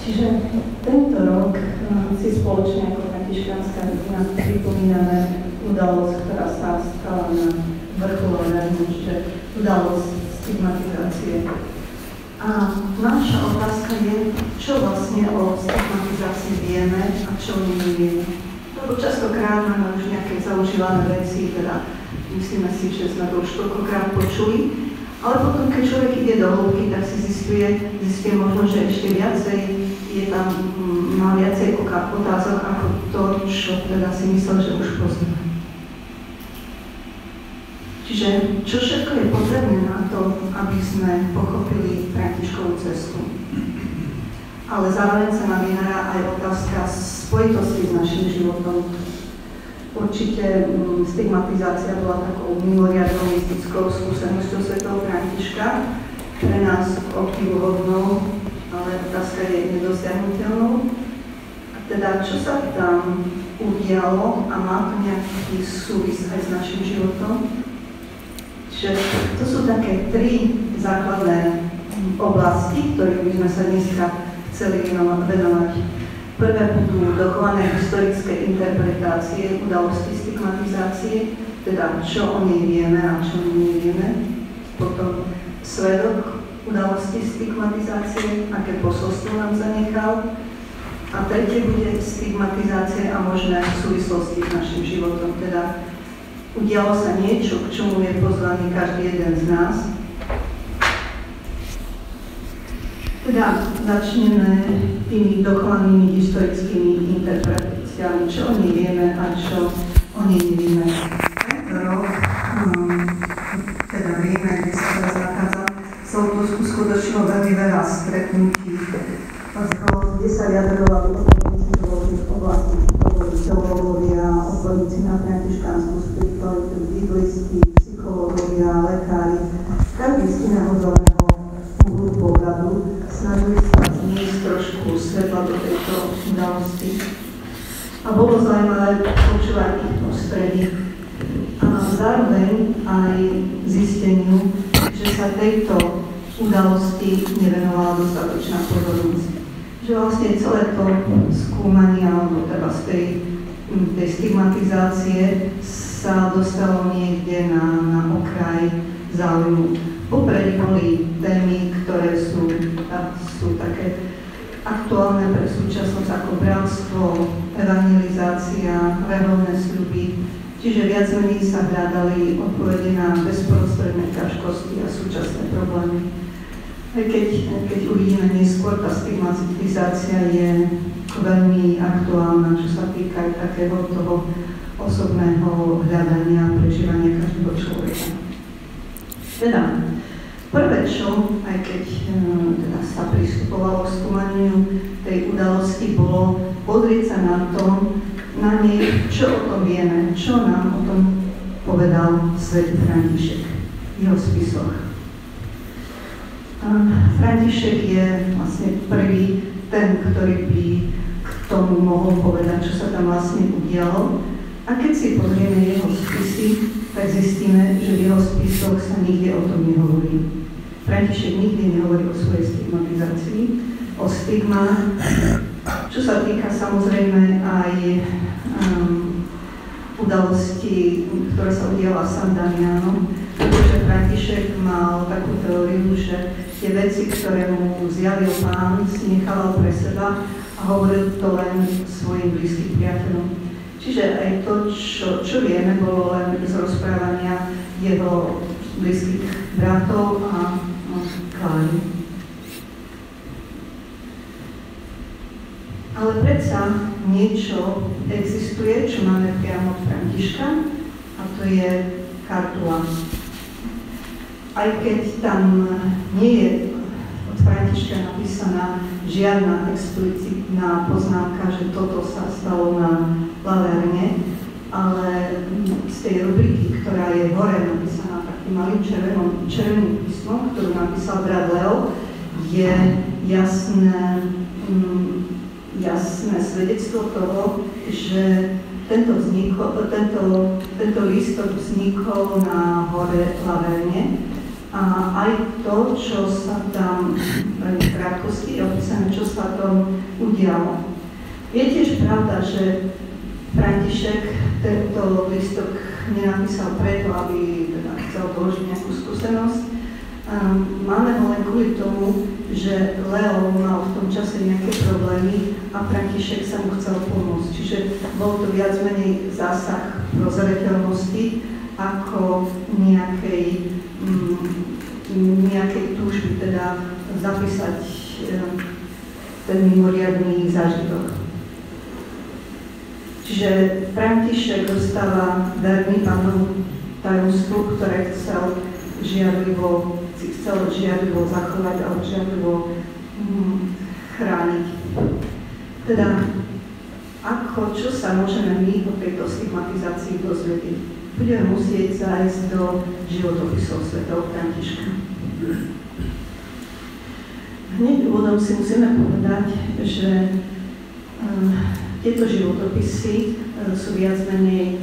Čiže tento rok si spoločne ako františkánska rodina pripomíname udalosť, ktorá sa stala na vrchole Vernište, udalosť stigmatizácie. A naša otázka je, čo vlastne o stigmatizácii vieme a čo nevieme. Lebo častokrát máme už nejaké zaužívané veci, teda myslíme si, že sme to už toľkokrát počuli, ale potom, keď človek ide do hĺbky, tak si zistuje možno, že ešte viacej je tam, má viacej otázok ako to, čo teda si myslel, že už pozná. Čiže čo všetko je potrebné na to, aby sme pochopili Františkovú cestu. Ale zároveň sa nám vynára aj otázka spojitosti s našim životom. Určite stigmatizácia bola takou mimoriadnou mystickou skúsenosťou svätého Františka, pre nás obdivuhodnou, ale otázka je nedosiahnuteľnou. A teda, čo sa tam udialo a má to nejaký súvis aj s našim životom? Čiže to sú také tri základné oblasti, ktorých by sme sa dneska chceli venovať. Prvé budú dochované historické interpretácie udalosti stigmatizácie, teda čo o nej vieme a čo o nej nevieme. Potom svedok udalosti stigmatizácie, aké posolstvo nám zanechal. A tretie bude stigmatizácia a možné súvislosti s našim životom. Teda udialo sa niečo, k čomu je pozvaný každý jeden z nás. Teda začneme tými dochovanými historickými interpretáciami, čo o nej vieme a čo o nej nevieme. Tento rok, teda vieme, kde sa teraz nachádza, sa uskutočnilo veľmi veľa stretnutí, kde sa vyjadrovali odborníci v rôznych oblastiach, teológovia, odborníci na františkánsku spiritualitu, biblisti, psychológovia, lekári, každý z iného zorného uhlu pohľadu snažili sa zniesť trošku svetla do tejto udalosti. A bolo zaujímavé počúvať ich ústredy. A zároveň aj zisteniu, že sa tejto udalosti nevenovala dostatočná pozornosť. Že vlastne celé to skúmanie, alebo teda z tej stigmatizácie sa dostalo niekde na okraj záujmu. Popredí boli témy, ktoré sú také aktuálne pre súčasnosť ako bratstvo, evangelizácia, reholné sľuby. Čiže viac menej sa hľadali odpovede na bezprostredné ťažkosti a súčasné problémy. Aj keď uvidíme neskôr, tá stigmatizácia je veľmi aktuálna, čo sa týka aj takého toho osobného hľadania a prežívania každého človeka. Teda, prvé čo, aj keď teda sa pristupovalo k skúmaniu tej udalosti, bolo pozrieť sa na nej, čo o tom vieme, čo nám o tom povedal svätý František v jeho spisoch. František je vlastne prvý ten, ktorý by k tomu mohol povedať, čo sa tam vlastne udialo. A keď si pozrieme jeho spisy, tak zistíme, že v jeho spisoch sa nikde o tom nehovorí. František nikdy nehovorí o svojej stigmatizácii, o stigmách, čo sa týka samozrejme aj udalosti, ktoré sa udiala San Damiano, pretože František mal takú teóriu, že tie veci, ktoré mu zjavil Pán, si nechával pre seba a hovoril to len svojim blízkym priateľom. Čiže aj to, čo vieme, bolo len z rozprávania jeho blízkych bratov a Kláry. Ale predsa niečo existuje, čo máme priamo od Františka, a to je kartula. Aj keď tam nie je od Františka napísaná žiadna explicitná poznámka, že toto sa stalo na Laverne, ale z tej rubriky, ktorá je hore napísaná takým malým červeným písmom, ktorú napísal brat Leo, je jasné svedectvo toho, že tento lístok vznikol na hore Laverne A aj to, čo sa tam v krátkosti je opísané, čo sa tam udialo. Je tiež pravda, že František tento listok nenapísal preto, aby teda chcel doložiť nejakú skúsenosť. Máme ho len kvôli tomu, že Leo mal v tom čase nejaké problémy a František sa mu chcel pomôcť. Čiže bol to viac menej zásah prozreteľnosti ako nejakej túžby teda zapísať ten mimoriadny zážitok. Čiže František dostáva verný Pánovu tajomstvu, ktoré chcel žiadlivo zachovať alebo žiadlivo chrániť. Teda, čo sa môžeme my o tejto stigmatizácii dozvedieť? Budeme musieť zájsť do životopisov svätého Františka. Hneď úvodom si musíme povedať, že tieto životopisy sú viac menej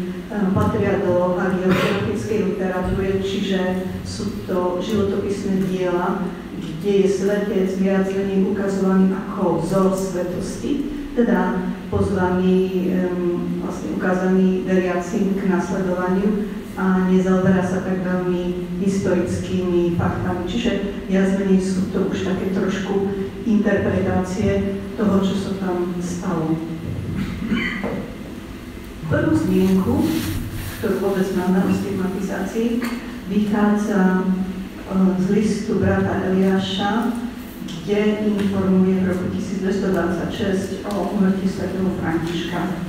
patria do hagiografickej literatúry, čiže sú to životopisné diela, kde je svetec viac menej ukazovaný ako vzor svetosti, teda pozvaný, vlastne ukázaný veriacim k nasledovaniu a nezaoberá sa tak veľmi historickými faktami. Čiže viac menej sú to už také trošku interpretácie toho, čo sa tam stalo. Prvú zmienku, ktorú vôbec máme o stigmatizácii, vychádza z listu brata Eliáša, kde informuje v roku 1226 o úmrtí svätého Františka.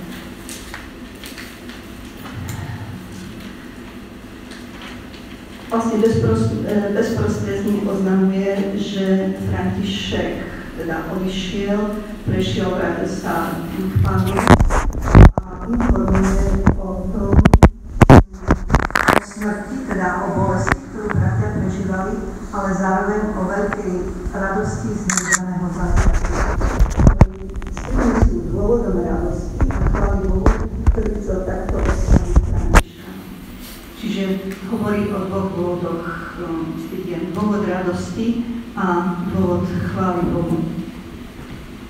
Vlastne bezprostredne oznamuje, že František teda odišiel, prešiel sa k Pánu a informuje o tom, o smrti, teda o bolesti, ktorú bratia prežívali, ale zároveň o veľkej radosti z neždaného zázraku. S tým sú dôvodom radosti a chváli Bohu, ktorý chcel takto osláviť Františka. Čiže hovorí o dvoch dôvodoch, dôvod radosti a dôvod chváli Bohu.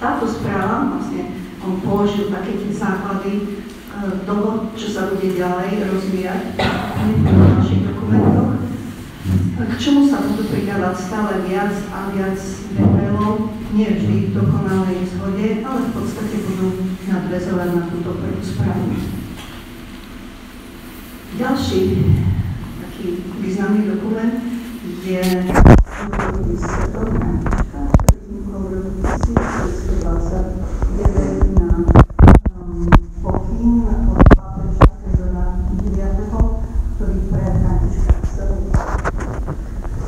Táto správa, vlastne on položil také tie základy toho, čo sa bude ďalej rozvíjať v našich dokumentoch, k čomu sa budú pridávať stále viac a viac detailov, nie vždy v dokonalej zhode, ale v podstate budú nadväzovať na túto prvú správu. Ďalší taký významný dokument je životopis svätého Františka, ktorý vznikol v roku 1929 na pokyn od pápeža Gregora IX, ktorý pre Františka chcel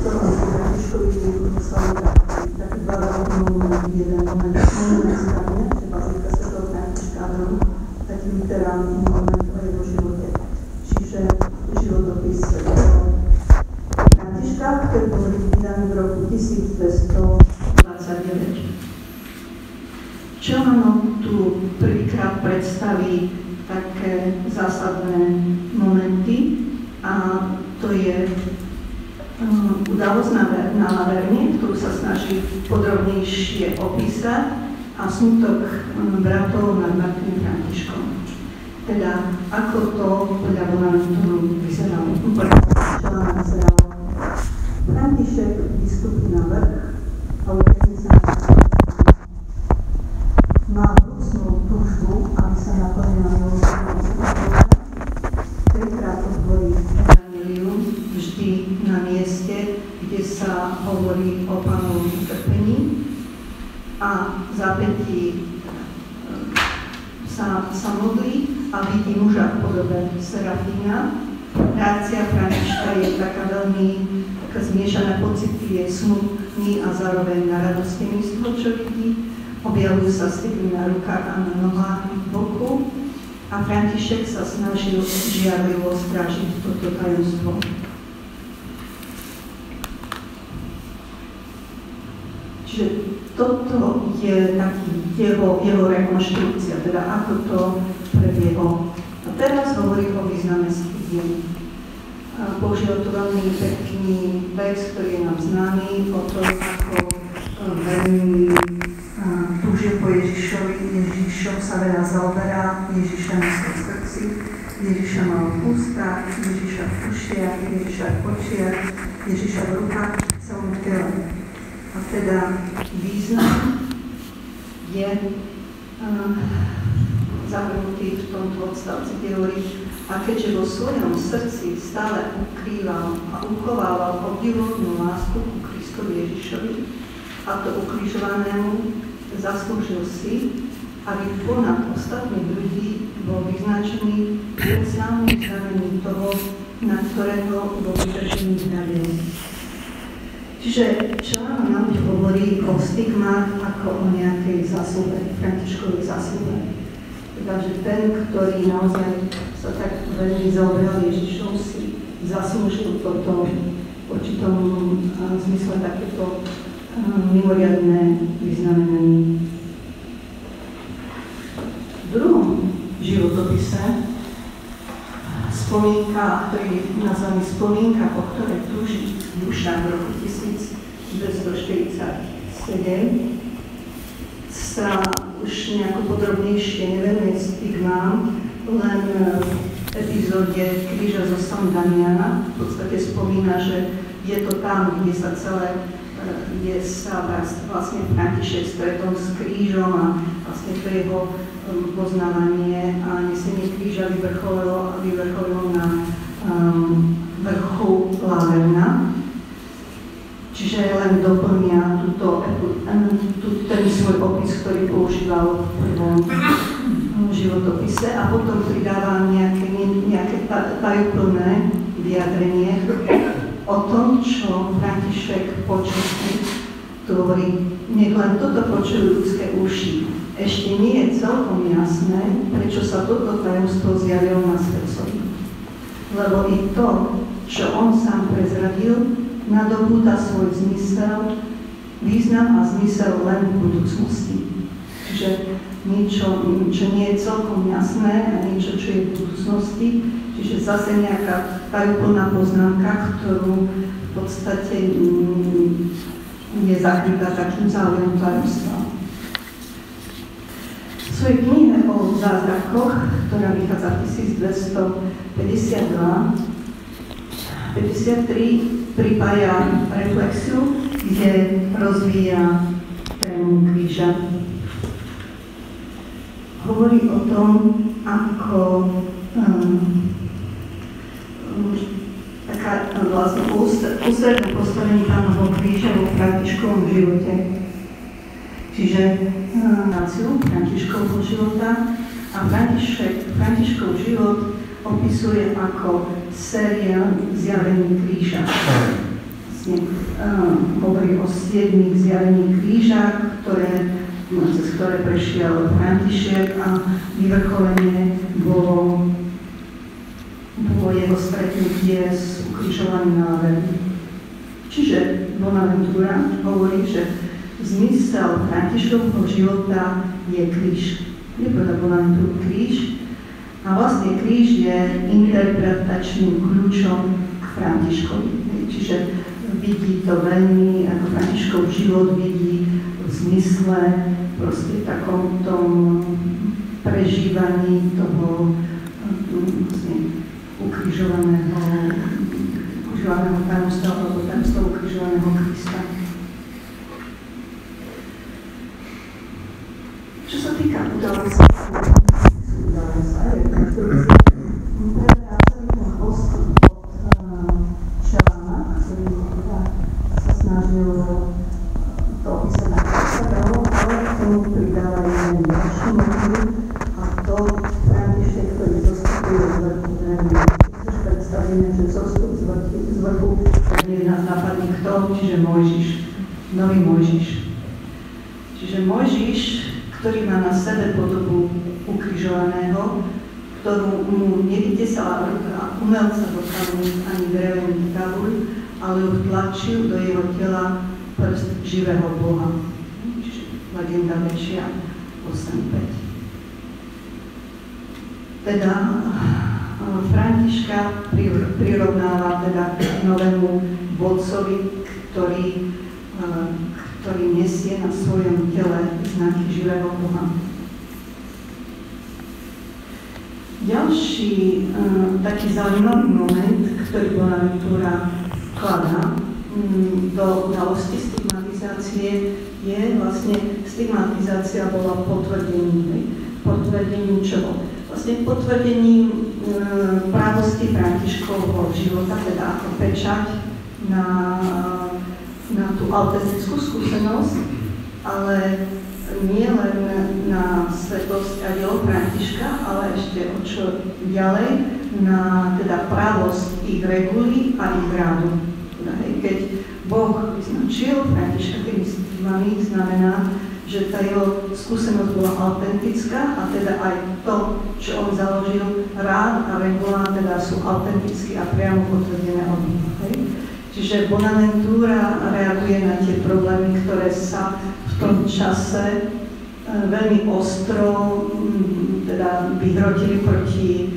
Františkovi poslali taký dva veľmi jeden moment stane, že bazilika svätého Františka v Romu, taký literálny moment o jeho živote. Čiže životopis svätého Františka, ktorý bol vydaný v roku 1229. Čo nám tu prvýkrát predstaví také zásadné momenty a to je udalosť na Laverne, ktorú sa snaží podrobnejšie opísať a smutok bratov nad Martinom Františkom. Teda ako to podľa Bonaventurom vyzeralo. František vystúpi na vrch a uvedí sa na má vrúcnú túžbu, aby sa naplnila milosťou Boha. Trikrát otvorí evanjelium, vždy na mieste, kde sa hovorí o Pánovom utrpení a v zápätí sa modlí a vidí muža v podobe Serafína. Reakcia Františka je taká veľmi zmiešaná pocity, je smutný a zároveň na radostný z toho, čo vidí. Objavujú sa stigmy na rukách a na nohách v boku a František sa snažil žiarlivo strážiť toto tajomstvo. Čiže toto je taký jeho rekonštrukcia, teda ako to prebiehlo. A teraz hovorí o význame stygieny. použil tu veľmi pekný text, ktorý je nám známy o tom, ako veľmi túžil po Ježišovi. Ježišom sa veľa zaoberá, Ježiša myslí v srdci, Ježiša mal v ústach, Ježiša v ušiach, Ježiša v očiach, Ježiša v rukách, v celom tele. A teda význam je zahrnutý v tomto odstavci, kde hovorí: a keďže vo svojom srdci stále ukrýval a uchovával obdivuhodnú lásku ku Kristovi Ježišovi, a to ukrižovanému, zaslúžil si, aby ponad ostatných ľudí bol vyznačený významným znamením toho, na ktorého bol vytržený nadeje. Čiže článok nám hovorí o stigmách ako o nejakej zásluhe, Františkovej zásluhe. Teda, že ten, ktorý naozaj sa tak veľmi zaoberal Ježišom, si zaslúžil toto v určitom zmysle takéto mimoriadne vyznamenanie. V druhom životopise spomienka, ktorý je nazvaný spomienka, po ktorej túži duša v roku 1247, sa už nejako podrobnejšie nevenuje stigmám, len v epizóde Kríža zo San Damiana v podstate spomína, že je to tam, kde sa vlastne František stretol s krížom a vlastne to jeho poznávanie a nesenie kríža vyvrcholilo na vrchu Laverna. Čiže len doplňa ten svoj opis, ktorý používal v prvom životopise, a potom pridáva nejaké tajúplné vyjadrenie o tom, čo František počul. Tu hovorí: nech len toto počujú ľudské uši. Ešte nie je celkom jasné, prečo sa toto tajomstvo zjavilo na srdcovi. Lebo i to, čo on sám prezradil, nadobúda svoj zmysel, význam a zmysel len v budúcnosti. Čiže niečo, čo nie je celkom jasné a niečo, čo je v budúcnosti, čiže zase nejaká tajúplná poznámka, ktorú v podstate je zakrytá takým záujom tajomstva. V svojej knihe o zázrakoch, ktorá vychádza v 1252-53, pripája reflexiu, kde rozvíja tému kríža. Hovorí o tom, ako taká vlastne ústredné postavenie Pánovho kríža vo Františkovom živote. Čiže náciu Františkovho života, a Františkov život opisuje ako séria zjavení kríža. Hovorí o 7 zjavení kríža, cez ktoré prešiel František, a vyvrcholenie bolo jeho stretnutie s ukrižovaním na Laverni. Čiže Bonaventura hovorí, že zmysel Františkovho života je kríž. Nepovedal Bonaventura kríž, a vlastne kríž je interpretačným kľúčom k Františkovi. Čiže vidí to veľmi, ako Františkov život vidí v zmysle proste takom tom prežívaní toho ukrižovaného tajomstva, alebo tajomstva ukrižovaného Krista. Čo sa týka udalosti, nový Mojžiš. Čiže Mojžiš, ktorý má na sebe podobu ukrižovaného, ktorú mu nevytesala ruka umelca do kameň ani drevený tabuľ, ale ju vtlačil do jeho tela prst živého Boha. Čiže legenda Večia 8.5. Teda Františka prirovnáva teda k novému vodcovi, ktorý nesie na svojom tele znaky živého Boha. Ďalší taký zaujímavý moment, ktorý Bonaventura vkladá do udalosti stigmatizácie, je vlastne stigmatizácia bola potvrdením čoho? Vlastne potvrdením právosti Františkovho života, teda ako pečať na tú autentickú skúsenosť, ale nie len na svetosť a dielo Františka, ale ešte o čo ďalej na teda právosť ich reguly a ich rádu. Keď Boh vyznačil Františka tými stigmami, znamená, že tá jeho skúsenosť bola autentická a teda aj to, čo on založil, rád a regula, teda sú autenticky a priamo potvrdené od nich. Čiže Bonaventura reaguje na tie problémy, ktoré sa v tom čase veľmi ostro teda vyhrotili proti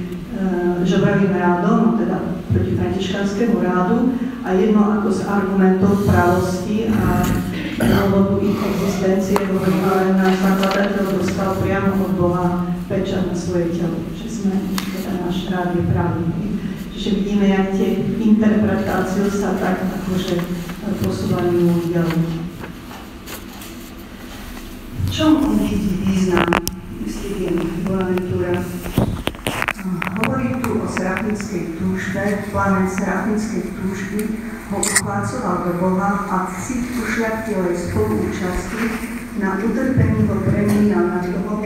žobravým rádom, teda proti františkanskému rádu a jedno ako z argumentov právosti a dôvodu ich existencie hovorí, ale náš zakladateľ dostal priamo od Boha pečať na svoje telo, že teda náš rád je pravý. Čiže vidíme, jak tie interpretácie sa tak akože posúvajú ďalej. V čom on vidí význam, myslím, Bonaventura? Hovorí tu o serafínskej túžbe, plamen serafínskej túžby ho uchvácoval do Boha a v cít ušľachtilej spoluúčasti na utrpení ho premínal na toho,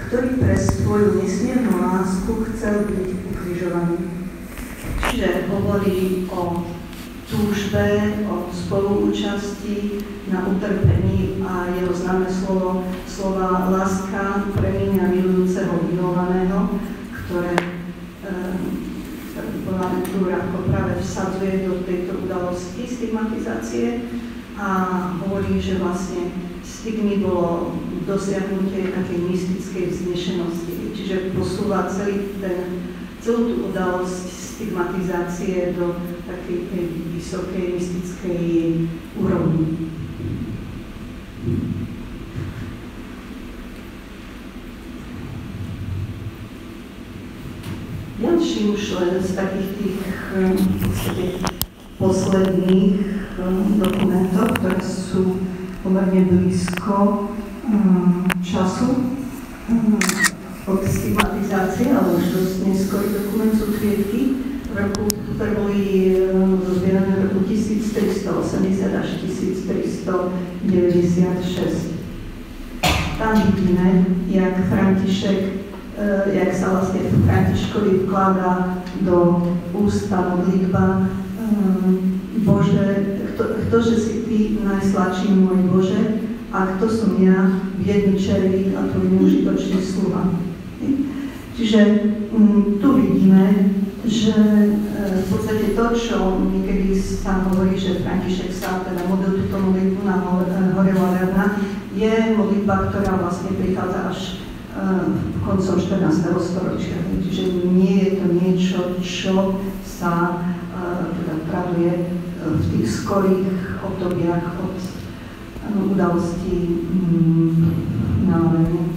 ktorý pre svoju nesmiernu lásku chcel byť ukrižovaný. Čiže hovorí o túžbe, o spoluúčasti na utrpení a jeho známe slova láska premienia milujúceho milovaného, ktoré Bonaventura ako práve vsadzuje do tejto udalosti stigmatizácie a hovorí, že vlastne stigmy bolo dosiahnutie takej mystickej vznešenosti, čiže posúva celú tú udalosť stigmatizácie do takej tej vysokej mystickej úrovni. Ďalší už len z takých tých posledných dokumentov, ktoré sú pomerne blízko času od stigmatizácie, ale už dosť neskôr dokument sú Kvietky, ktoré boli zozbierané v roku 1380 až 1396. Tam vidíme, jak jak sa vlastne Františkovi vkladá do ústa modlitba Bože, ktože si Ty najsladší môj Bože a kto som ja, biedný červík a tvoj neužitočný sluha. Čiže tu vidíme, že v podstate to, čo niekedy sa hovorí, že František sa teda modlil túto modlitbu na hore Laverna, je modlitba, ktorá vlastne prichádza až koncom 14. storočia. Čiže nie je to niečo, čo sa teda traduje v tých skorých obdobiach od udalostí na Laverne.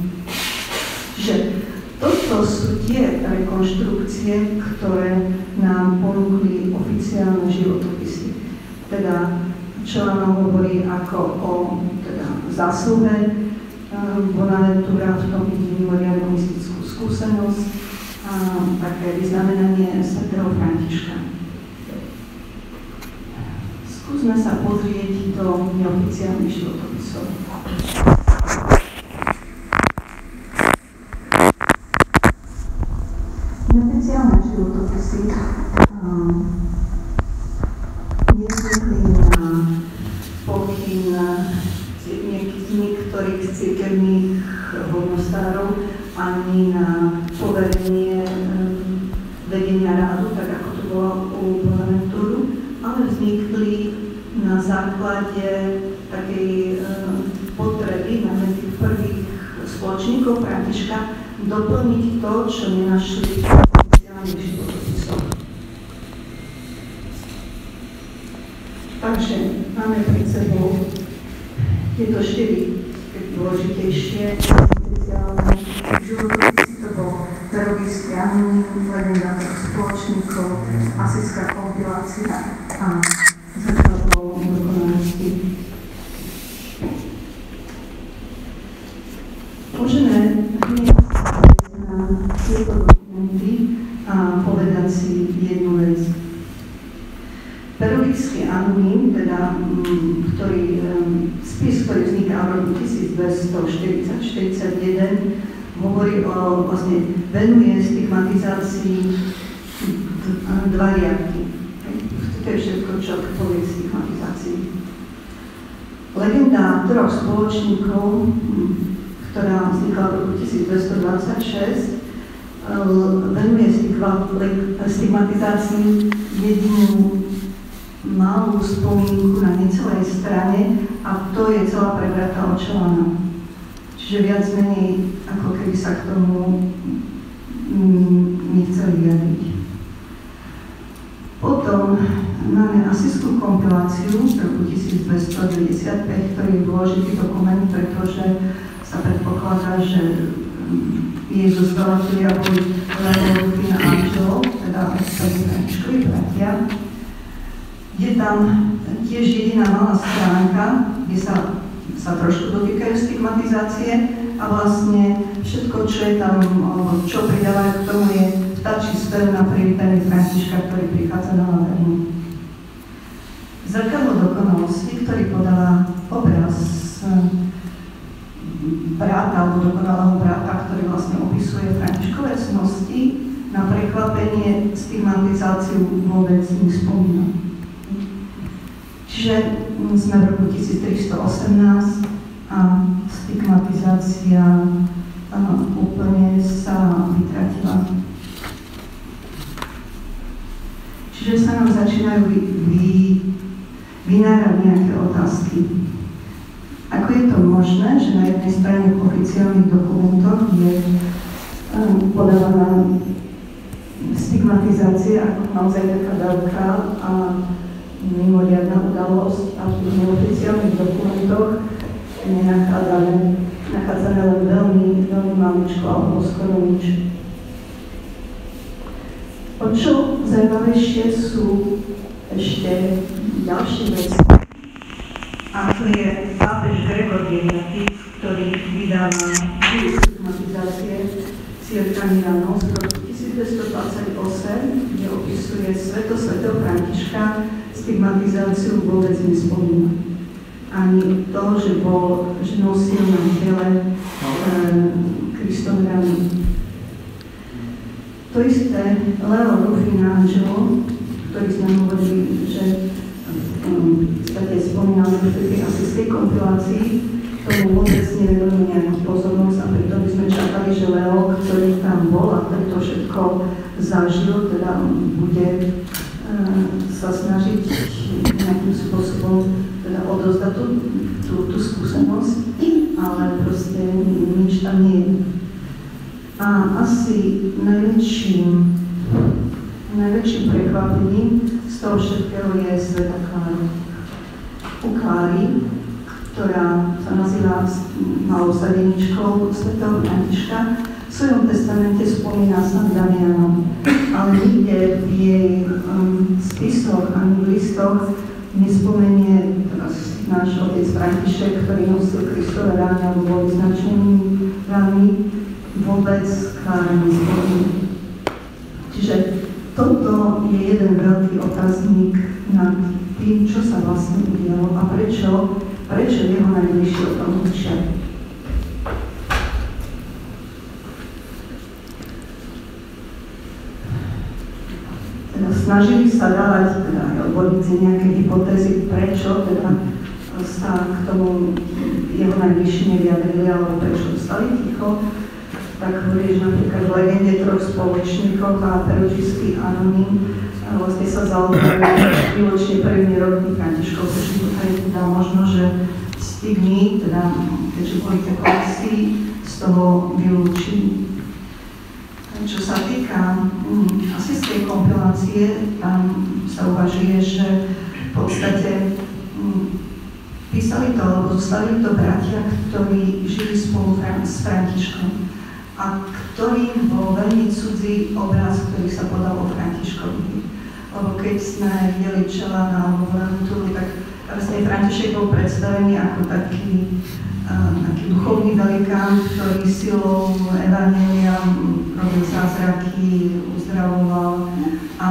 Čiže toto sú tie rekonštrukcie, ktoré nám ponúkli oficiálne životopisy. Teda, čo nám hovorí ako o zásluhe Bonaventura v tom vidí mimoriadnu mystickú skúsenosť a také vyznamenanie svätého Františka. Skúsme sa pozrieť do neoficiálnych životopisov. Neoficiálne životopisy nezvykli na pokyn niektorých cirkevných hodnostárov ani na poverenie vedenia rádu, tak ako to bolo u Bonaventuru, ale vznikli na základe takej potreby na tých prvých spoločníkov Františka doplniť to, čo nenašli v oficiálnych životopisov. Takže máme pred sebou tieto 4 dôležitejšie špeciálne životopisy. To bol Perovský anonín, Legenda troch spoločníkov, Asijská kompilácia a Zrkadlo dokonalosti. Môžeme hneď na tieto dokumenty a povedať si jednu vec. Perovský anonín, teda spis, ktorý vzniká v roku 1240-41, hovorí o, venuje stigmatizácii 2 riadky. To je všetko, čo povie stigmatizácii. Legenda troch spoločníkov, ktorá vznikla v roku 1226, venuje stigmatizácii jedinú malú spomínku na necelej strane a to je celá prebratá očelana. Čiže viac menej, ako keby sa k tomu nechceli vyjadriť. Potom máme asijskú kompiláciu z roku 1295, ktorý je dôležitý dokument, pretože sa predpokladá, že jej zostavatelia boli Leopoldín a Angelo, teda Františkovi bratia. Je tam tiež jediná malá stránka, kde sa trošku dotýkajú stigmatizácie a vlastne všetko, čo je tam, čo pridávajú k tomu, je vtáčí spev na privítanie Františka, ktorý prichádza na Lavernu. Zrkadlo dokonalosti, ktorý podáva obraz brata alebo dokonalého brata, ktorý vlastne opisuje Františkové cnosti, na prekvapenie stigmatizáciu vôbec nespomína. Čiže sme v roku 1318 a stigmatizácia úplne sa vytratila. Čiže sa nám začínajú vynárať nejaké otázky. Ako je to možné, že na jednej strane v oficiálnych dokumentoch je podávaná stigmatizácia ako naozaj taká veľká a mimoriadna udalosť a v tých neoficiálnych dokumentoch nachádzame len veľmi maličko alebo skoro nič. O čo zaujímavejšie sú ešte ďalšie veci, ako je pápež Gregor IX, ktorý vydáva stigmatizácie Circa Milano z roku 1228, kde opisuje svätého Františka, stigmatizáciu vôbec nespomína. Ani to, že nosil na tele Kristove rany. To isté Leo Rufino Angelo, ktorý sme hovorili, že spomíname v tej asijskej kompilácii, tomu vôbec nevedome nejakú pozornosť a preto by sme čakali, že Leo, ktorý tam bol a ktorý to všetko zažil, teda bude sa snažiť nejakým spôsobom teda odozdať tú skúsenosť, ale proste nič tam nie je. A asi najväčším prekvapením z toho všetkého je sveta Klára. U Kláry, ktorá sa nazýva malou sadeničkou svätého Františka, v svojom testamente spomína sa Damianom, ale nikde v jej spisoch ani v listoch nespomenie náš otec František, ktorý nosil Kristove rány alebo bol vyznačený rány, vôbec Klára nespomína. Čiže toto je jeden veľký otáznik nad tým, čo sa vlastne udialo a prečo jeho najbližší o tom učia. Snažili sa dávať odborníci nejaké hypotézy, prečo sa k tomu jeho najbližší nevyjadrili, alebo prečo dostali ticho. Tak hovorí, že napríklad v legende troch spoločníkov a Perovský anonín vlastne sa zaoberajú výlučne prvými rokmi Františkov, takže tutaj teda možno, že stigmy, keďže boli také komisii, z toho vylúčili. Čo sa týka asijskej kompilácie, tam sa uvažuje, že v podstate písali to, alebo zostali to bratia, ktorí žili spolu s Františkom a ktorým bol veľmi cudzí obraz, ktorý sa podal o Františkovi. Lebo keď sme videli Čelana alebo Volanturu, tak vlastne František bol predstavený ako taký duchovný velikán, ktorý silou evanjelia robil zázraky, uzdravoval a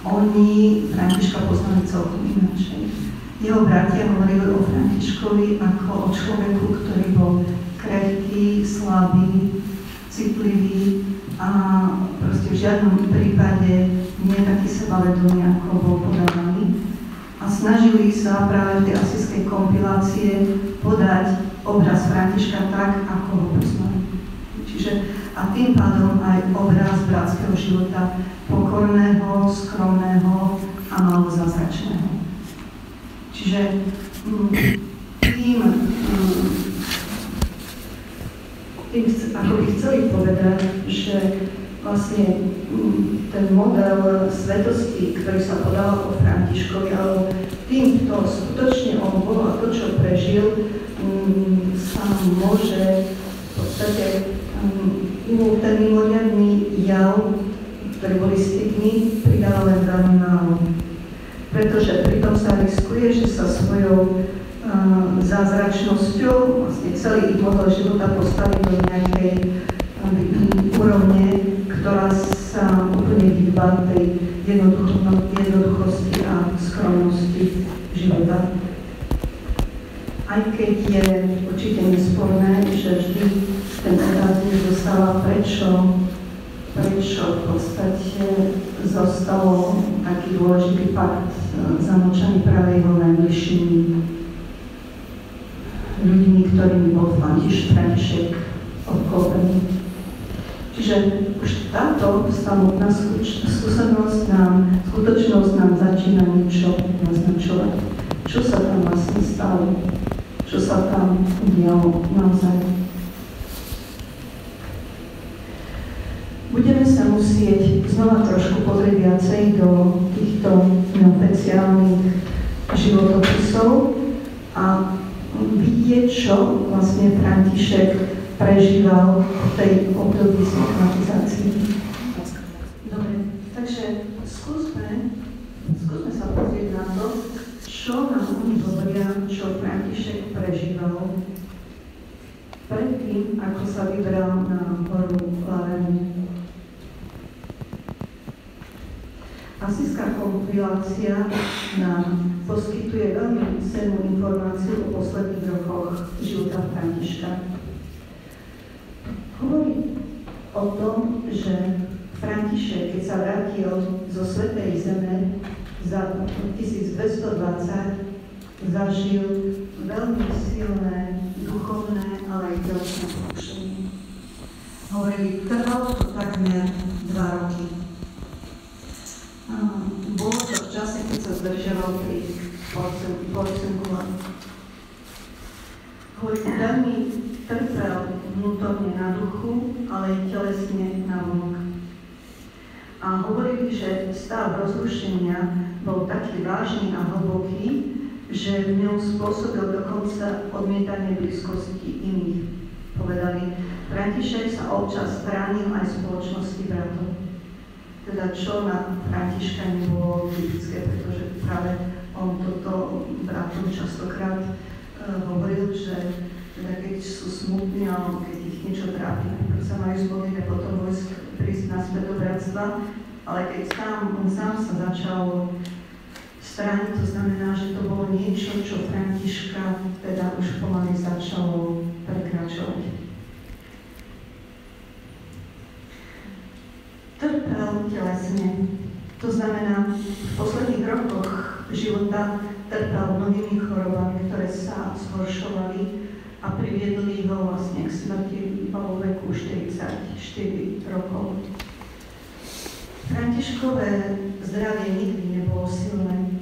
oni Františka poznali celkom inačej. Jeho bratia hovorili o Františkovi ako o človeku, ktorý bol krehký, slabý, citlivý a proste v žiadnom prípade nie taký sebavedomý, ako bol podávaný. A snažili sa práve v tej asijskej kompilácie podať obraz Františka tak, ako ho poznali. Čiže a tým pádom aj obraz bratského života pokorného, skromného a málo zázračného. Čiže tým ako by chceli povedať, že vlastne ten model svetosti, ktorý sa podával o Františkovi, alebo tým, kto skutočne on bol a to, čo prežil, sa môže v podstate ten mimoriadny jav, ktorý boli stigmy, pridal len veľmi málo. Pretože pritom sa riskuje, že sa svojou zázračnosťou vlastne celý ich model života postaví do nejakej úrovne, ktorá sa úplne vyhýba tej jednoduchosti a skromnosti života. Aj keď je určite nesporné, že vždy ten otáznik dostáva prečo v podstate zostalo taký dôležitý fakt zamlčaný práve jeho najbližšími ľuďmi, ktorými bol František obklopený. Čiže už táto samotná skutočnosť nám začína niečo naznačovať. Čo sa tam vlastne stalo? Čo sa tam udialo naozaj? Budeme sa musieť znova trošku pozrieť viacej do týchto neoficiálnych životopisov a vidieť, čo vlastne František prežíval v tej období stigmatizácie. Dobre, takže skúsme sa pozrieť na to, čo nám oni hovoria, čo František prežíval predtým, ako sa vybral na horu Lavenu. Asijská kompilácia nám poskytuje veľmi cennú informáciu o posledných rokoch života Františka. Hovorí o tom, že František, keď sa vrátil zo Svätej Zeme za 1220, zažil veľmi silné duchovné, ale aj telesné pokušenie. Hovorili, trvalo to takmer 2 roky. Bolo to v čase, keď sa zdržiaval pri Policunkovať. Hovorí, veľmi trpel vnútorne na duchu, ale aj telesne na vonok. A hovorili, že stav rozrušenia bol taký vážny a hlboký, že v ňom spôsobil dokonca odmietanie blízkosti iných. Povedali, František sa občas bránil aj spoločnosti bratov. Teda čo na Františka nebolo typické, pretože práve on toto bratom častokrát hovoril, že teda keď sú smutní alebo keď ich niečo trápi, najprv sa majú zbodiť a potom prísť naspäť do bratstva, ale keď on sám sa začal strániť, to znamená, že to bolo niečo, čo Františka teda už pomaly začalo prekračovať. Trpel telesne. To znamená, v posledných rokoch života trpel mnohými chorobami, ktoré sa zhoršovali a priviedli ho vlastne k smrti vo veku 44 rokov. Františkové zdravie nikdy nebolo silné.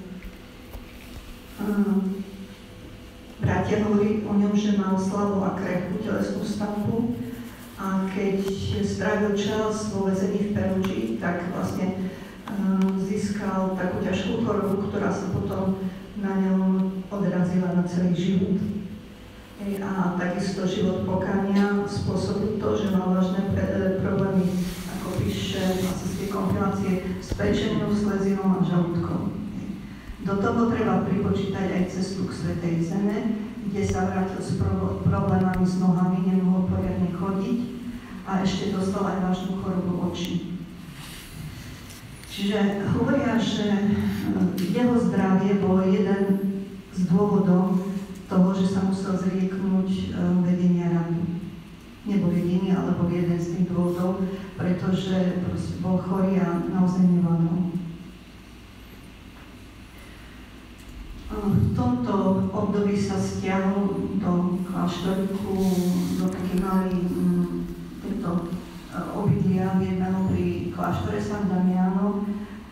Bratia hovorí o ňom, že mal slabú a krehkú telesnú stavbu A keď strávil čas vo väzení v Peruči, tak vlastne získal takú ťažkú chorobu, ktorá sa potom na ňom odrazila na celý život. A takisto život pokánia spôsobil to, že mal vážne problémy, ako píše vlastne kompilácie, s pečenou, slezinou a žalúdkom. Do toho treba pripočítať aj cestu k Svätej Zeme, kde sa vrátil s problémami s nohami, nemohol poriadne chodiť a ešte dostal aj vážnu chorobu očí. Čiže hovoria, že jeho zdravie bolo jeden z dôvodov toho, že sa musel zrieknúť vedenia rady. Nebol jediný, ale bol jeden z tých dôvodov, pretože bol chorý a naozaj nevládol. V tomto období sa stiahol do kláštoriku, do takej malej obydlia jedného pri kláštore San Damiano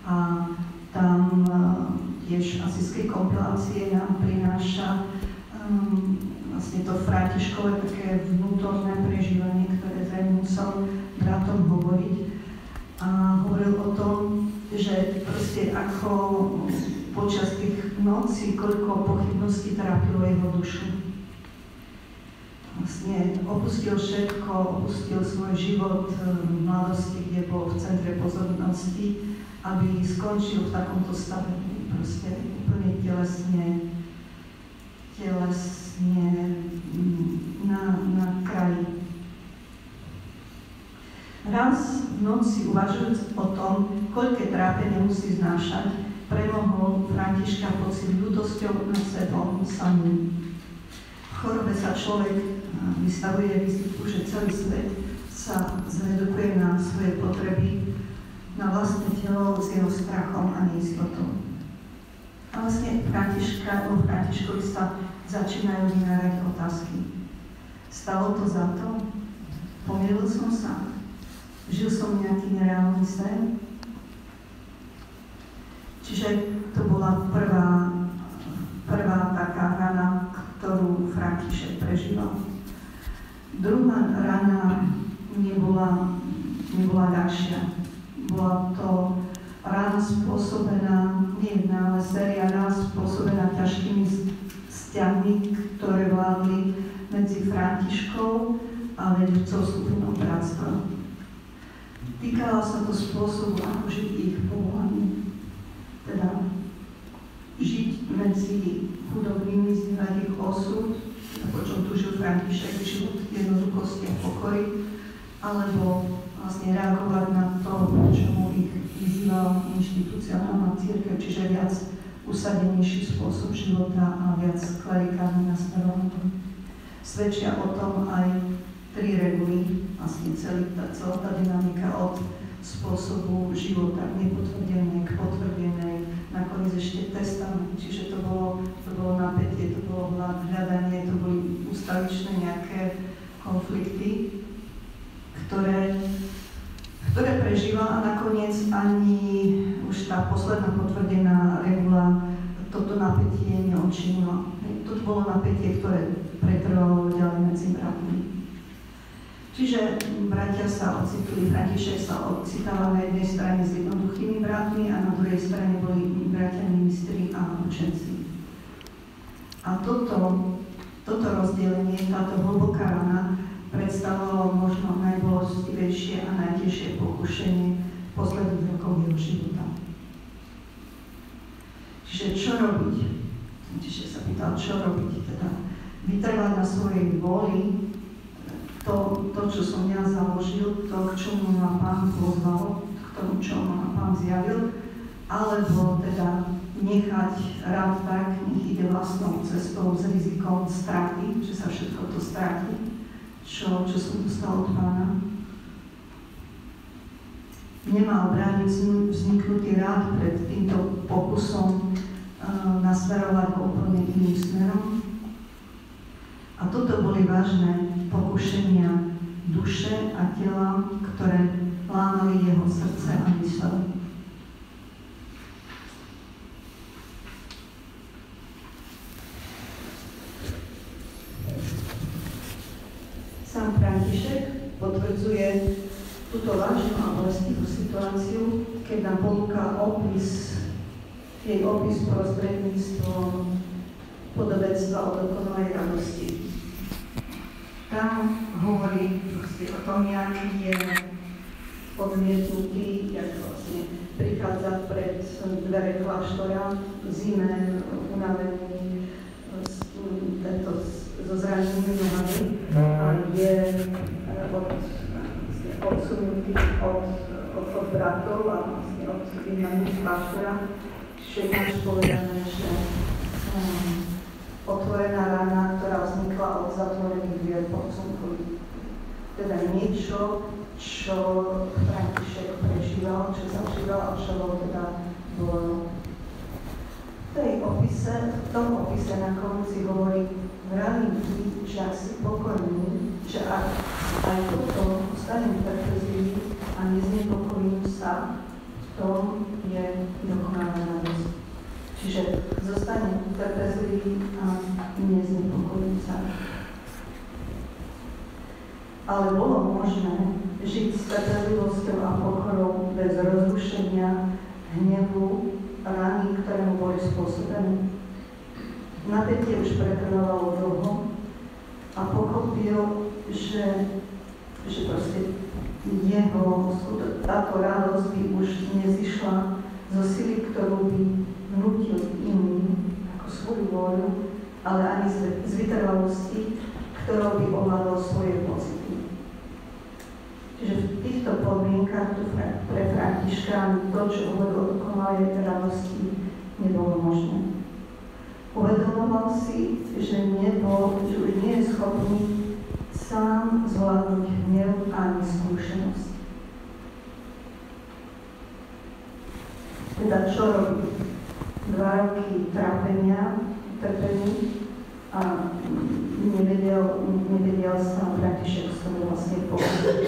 a tam tiež asijské kompilácie nám prináša vlastne to Františkové také vnútorné prežívanie, ktoré zrejme musel bratom hovoriť. A hovoril o tom, že proste ako počas tých nocí, koľko pochybností trápilo jeho dušu. Vlastne opustil všetko, opustil svoj život v mladosti, kde bol v centre pozornosti, aby skončil v takomto stave, proste úplne telesne na kraji. Raz v noci uvažujúc o tom, koľké trápenie musí znášať, premohol Františka pocit ľútosťou nad sebou samým. V chorobe sa človek vystavuje riziku, že celý svet sa zredukuje na svoje potreby, na vlastné telo s jeho strachom a neistotou. A vlastne Františkovi sa začínajú vynárať otázky. Stalo to za to? Pomýlil som sa? Žil som nejaký nereálny sen? Čiže to bola prvá taká rana, ktorú František prežíval. Druhá rana nebola ľahšia. Bola to rána spôsobená, nie jedna, ale séria rán spôsobená ťažkými vzťahmi, ktoré vládli medzi Františkou a vedúcou skupinou bratstva. Týkala sa to spôsobu, ako žiť ich povolaní. Teda žiť medzi chudobnými, zdieľať ich osud, po čom tužil František, život jednoduchosti a pokory, alebo vlastne reagovať na to, čomu ich vyzývala inštitucionálna cirkev, čiže viac usadenejší spôsob života a viac klerikálne nastavovaný. Svedčia o tom aj 3 reguly, vlastne celá tá dynamika od spôsobu života nepotvrdenej k potvrdenej, nakoniec ešte testament, čiže to bolo napätie, to bolo hľadanie, to boli ustavičné nejaké konflikty, ktoré prežíval a nakoniec ani už tá posledná potvrdená regula toto napätie neodčinila. To bolo napätie, ktoré pretrvalo ďalej medzi bratmi. Čiže bratia sa ocitli, František sa ocitáva na jednej strane s jednoduchými bratmi a na druhej strane boli bratia ministri a učenci. A toto rozdelenie, táto hlboká rana predstavovalo možno najbolestivejšie a najtežšie pokušenie posledných rokov jeho života. Čiže čo robiť? Čiže sa pýtal, čo robiť? Teda vytrvať na svojej vôli, to, čo som ja založil, to, k čomu ma Pán pozval, k tomu, čo ma Pán zjavil, alebo teda nechať rád tak, nech ide vlastnou cestou s rizikom straty, že sa všetko to stratí, čo som dostal od Pána. Nemal brániť vzniknutý rád pred týmto pokusom nasmerovať ho úplne iným smerom. A toto boli vážne pokušenia duše a tela, ktoré lámali jeho srdce a mysel. Sám František potvrdzuje túto vážnu a bolestivú situáciu, keď nám ponúka jej opis prostredníctvom podobenstva o dokonalej radosti. Tam hovorí o tom, aký je odmietnutý, jak vlastne prichádza pred dvere kláštora v zime, unavený, so zranenými nohami a je odsunutý od bratov a vlastne od vyhnaných kláštora. Čiže máš povedané, že otvorená rána, ktorá vznikla od zatvorených dvier pod slnkom. Teda niečo, čo František prežíval, čo zažíval a čo bol teda bolo. V tom opise na konci hovorí, vravím ti, že ak si pokojný, že ak aj toto ostanem trpezlivý a neznepokojím sa, v tom je dokonalá radosť. Čiže zostanem trpezlivý a neznepokojím sa. Ale bolo možné žiť s trpezlivosťou a pokorou bez rozrušenia, hnevu, rány, ktoré mu boli spôsobené. Napätie už pretrvávalo dlho a pochopil, že proste táto radosť by už nezišla zo sily, ktorú by vnútil iným ako svoju vôľu, ale ani z vytrvalosti, ktorou by ovládol svoje pocity. Čiže v týchto podmienkach pre Františka to, čo hovoril o dokonalej radosti, nebolo možné. Uvedomoval si, že už nie je schopný sám zvládnuť hnev ani skúsenosť. Teda čo robí? 2 roky trápenia, trpení a nevedel sa František z toho vlastne povedať.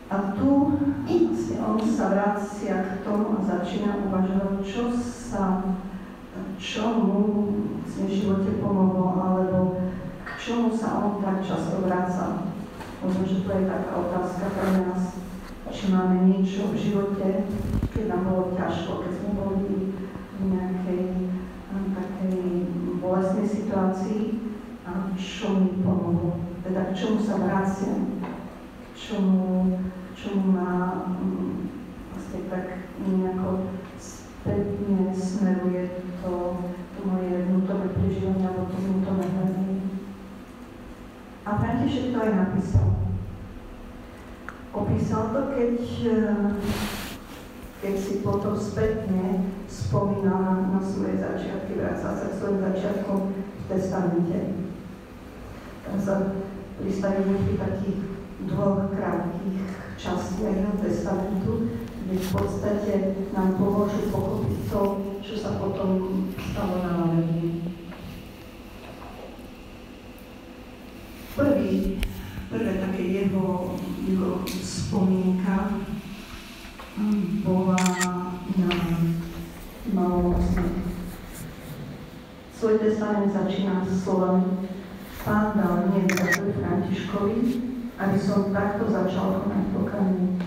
A tu vlastne on sa vracia k tomu a začína uvažovať, čo mu v živote pomohlo, alebo k čomu sa on tak často vráca. Možno, že to je taká otázka pre nás, či máme niečo v živote, keď nám bolo ťažko, keď sme boli v nejakej takej bolestnej situácii a čo mi pomohlo. Teda k čomu sa vraciam, k čomu ma vlastne tak nejako spätne smeruje to moje vnútorné prežívanie alebo to vnútorné hľadanie. A František to aj napísal. Opísal to, keď si potom spätne spomínal na svoje začiatky, vracal sa k svojim začiatkom v testamente. Tam sa pristavili pri takých 2 krátkých častiach jeho testamentu, kde v podstate nám pomôžu pochopiť to, čo sa potom stalo na Laverii. Prvé také jeho spomienka bola na malomocných. Svoj testament začína s slovami: Pán dal mne zaklad Františkovi, aby som takto začal konať pokánie.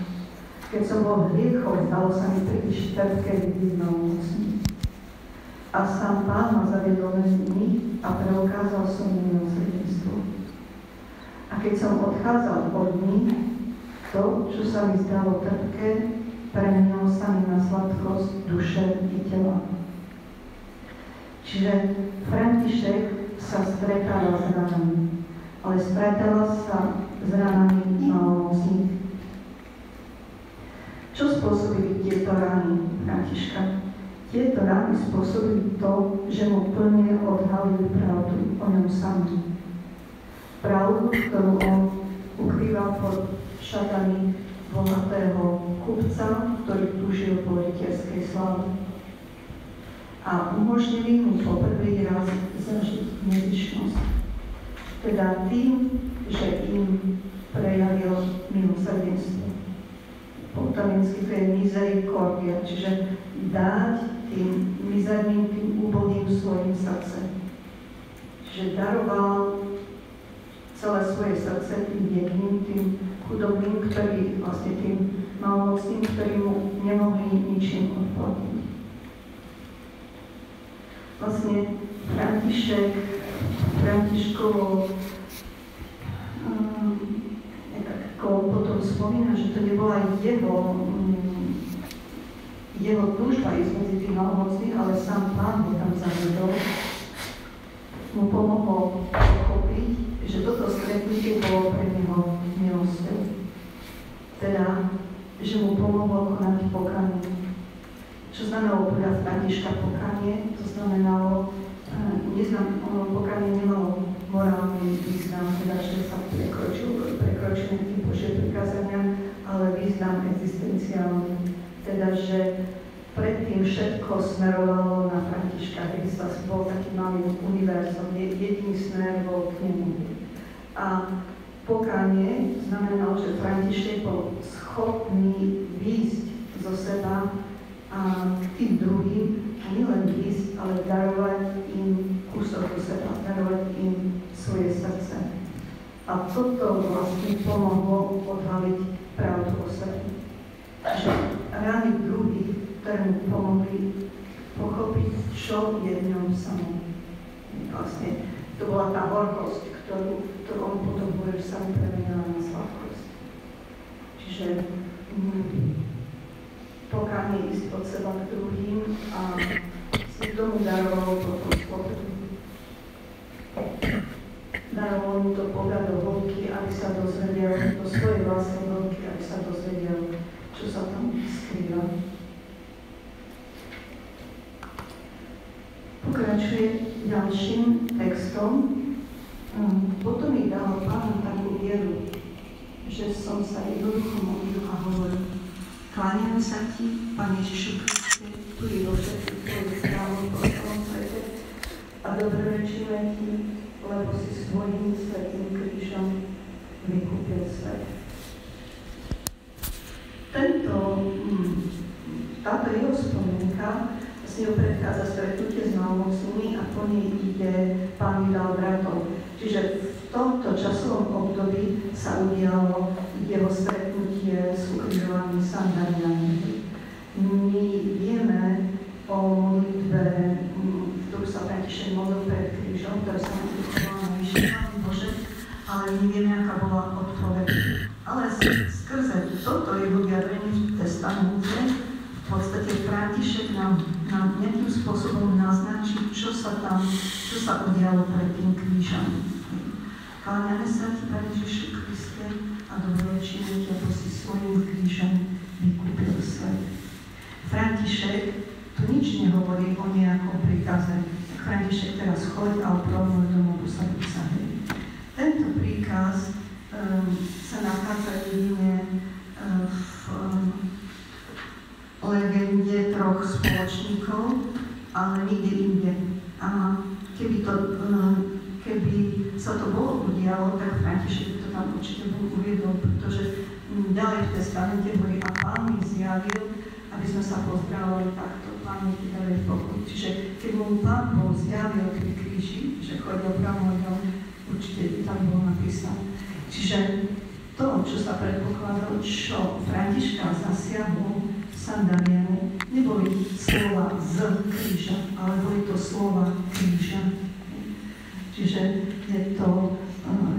Keď som bol hriechov, zdalo sa mi príliš trpké byť malomocný. A sám Pán ma zaviedol medzi nich a preukázal som mi milosrdenstvo. A keď som odchádzal od nich, to, čo sa mi zdalo trpké, premenilo sa mi na sladkosť duše i tela. Čiže František sa stretáva s ranami, ale stretáva sa s ranami malomocných. Čo spôsobili tieto rany Františka? Tieto rany spôsobili to, že mu plne odhalili pravdu o ňom samom. Pravdu, ktorú on ukrýval pod šatami bohatého kupca, ktorý túžil po rytierskej slave. A umožnili mu poprvý raz zažiť nezištnosť. Teda tým, že im prejavil milosrdenstvo. Po taliansky to je misericordia, čiže dať tým mizerným, tým úbohým svojim srdce. Čiže daroval celé svoje srdce tým biedným, tým chudobným, ktorí vlastne tým malomocným, ktorí mu nemohli ničím odplatiť. Vlastne Františkovo potom spomína, že to nebola jeho túžba ísť medzi tých malomocných, ale sám Pán ho tam zavedol, mu pomohol pochopiť, že toto stretnutie bolo pre neho milosťou. Teda, že mu pomohlo konať pokánie. Čo znamenalo podľa Františka pokánie? To znamenalo, pokánie nemalo morálny význam, teda, že sa prekročili tie Božie prikázania, ale význam existenciálny. Teda, že predtým všetko smerovalo na Františka. Kristus bol taký malý univerzum, jediný smer bol k nemu. A pokánie znamenalo, že František bol schopný výjsť zo seba a k tým druhým, a nielen výjsť, ale darovať im kúsok do seba, darovať im svoje srdce. A toto vlastne pomohlo odhaliť pravdu o sebe. Že rány druhých, ktoré mu pomohli pochopiť, čo je v ňom samom. Vlastne to bola tá horkosť, ktorú on potom hovorí, že sa mu premenila na sladkosť. Čiže pokánie ísť od seba k druhým a si tomu darovalo potom slobodu. Darovalo mu to pohľad do hĺbky, aby sa dozvedel, do svojej vlastnej hĺbky, aby sa dozvedel, čo sa tam skrýva. Pokračuje ďalším textom. Potom mi dal Pán takú vieru, že som sa jednoducho modlil a hovoril: kláňam sa ti, Pane Ježišu Kriste, tu je vo všetkých tvojich kráľov po celom svete a dobrorečíme ti, lebo si svojím svätým krížom vykúpil svet. Táto jeho spomienka vlastne ho predchádza stretnutie s malomocnými a po nej ide Pán mi dal bratov. Čiže v tomto časovom období sa udialo jeho stretnutie s ukrižovanými Sandarianmi. My vieme o modlitbe, ktorú sa František modlil pred krížom, ktorá sa modlila na Vyššie Bože, ale my vieme, aká bola odpoveď. Ale skrze toto jeho vyjadrenie v testamente v podstate František nám nejakým spôsobom naznačí, čo sa udialo pred tým krížom. Kláňame sa ti, Pane Ježišu Kriste, a dobrorečíme ti, ako si svojím krížom vykúpil svet. František tu nič nehovorí o nejakom príkaze. František teraz choď a upravnúť domovu sa dosahuje. Tento príkaz sa nachádza jedine v legende troch spoločníkov, ale nikde inde. A keby sa to bolo udialo, tak František to tam určite uviedol, pretože ďalej v testamente hovorí: a Pán mi zjavil, aby sme sa pozdravili takto, Pán mi ďalej v pokoji. Čiže keď mu Pán Boh zjavil pri kríži, že chodil pravodom, určite tam bolo napísané. Čiže to, čo sa predpokladalo, čo Františka zasiahlo Sandarianu, neboli slova z kríža, ale boli to slova kríža. Čiže je to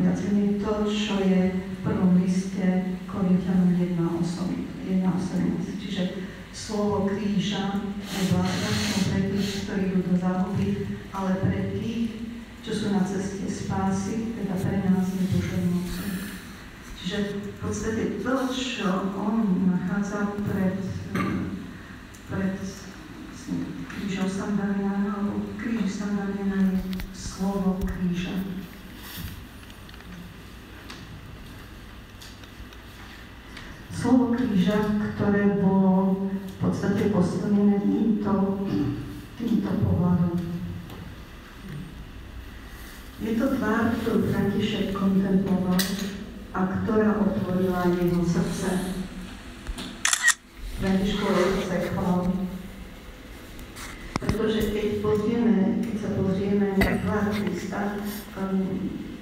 viac menej to, čo je v prvom liste Korinťanom 1:18. Čiže slovo kríža je vlastne pre tých, ktorí idú do záhuby, ale pre tých, čo sú na ceste spásy, teda pre nás je Božou mocou. Čiže v podstate to, čo on nachádza pred krížom Sandariana, alebo kríži Sandariana, je slovo kríža. Slovo kríža, ktoré bolo v podstate postavené týmto pohľadom. Je to tvár, ktorú František kontemploval a ktorá otvorila jeho srdce. Františkovo srdce chváli. Pretože keď sa pozrieme na tvár Krista,